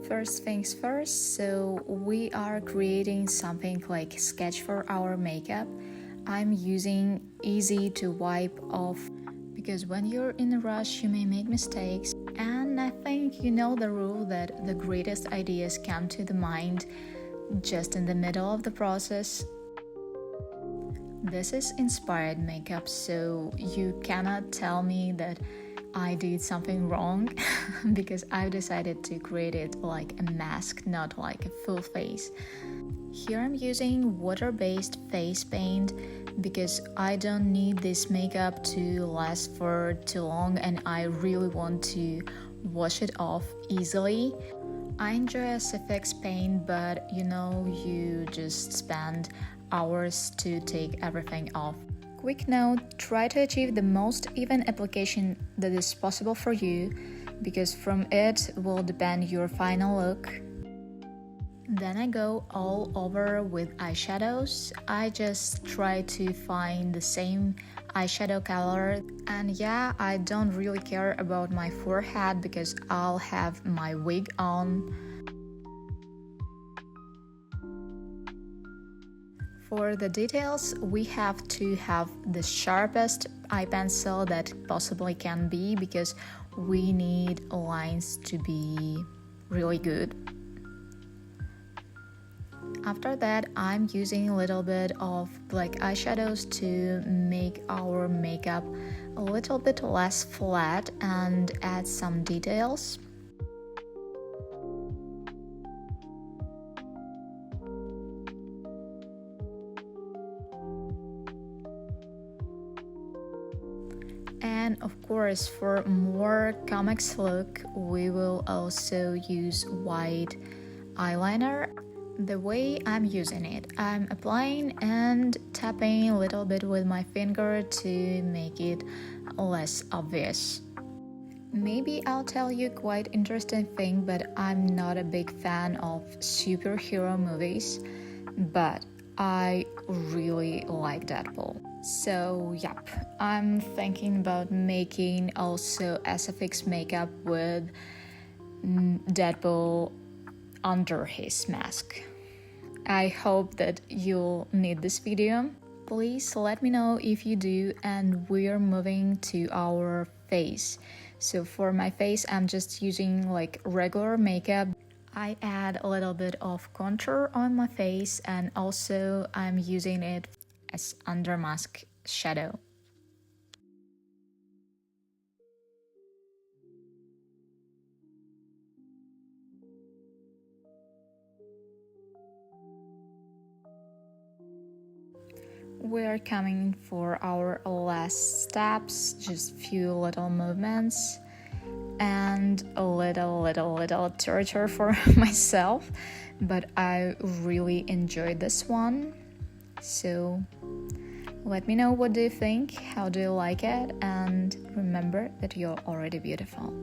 First things first, so we are creating something like sketch for our makeup. I'm using easy to wipe off because when you're in a rush you may make mistakes, and I think you know the rule that the greatest ideas come to the mind just in the middle of the process. This is inspired makeup, so you cannot tell me that I did something wrong because I've decided to create it like a mask, not like a full face. Here I'm using water-based face paint because I don't need this makeup to last for too long and I really want to wash it off easily. I enjoy SFX paint, but you just spend hours to take everything off. Quick note, try to achieve the most even application that is possible for you, because from it will depend your final look. Then I go all over with eyeshadows. I just try to find the same eyeshadow color, and yeah, I don't really care about my forehead because I'll have my wig on. For the details, we have to have the sharpest eye pencil that possibly can be because we need lines to be really good. After that, I'm using a little bit of black eyeshadows to make our makeup a little bit less flat and add some details. And of course, for more comics look, we will also use white eyeliner. The way I'm using it, I'm applying and tapping a little bit with my finger to make it less obvious. Maybe I'll tell you quite interesting thing, but I'm not a big fan of superhero movies, but I really like Deadpool. So yep, I'm thinking about making also SFX makeup with Deadpool under his mask. I hope that you'll need this video. Please let me know if you do, and we're moving to our face. So for my face, I'm just using like regular makeup. I add a little bit of contour on my face, and also I'm using it as under mask shadow. We're coming for our last steps, just few little movements and a little torture for myself, but I really enjoyed this one. So let me know, what do you think, how do you like it, and remember that you're already beautiful.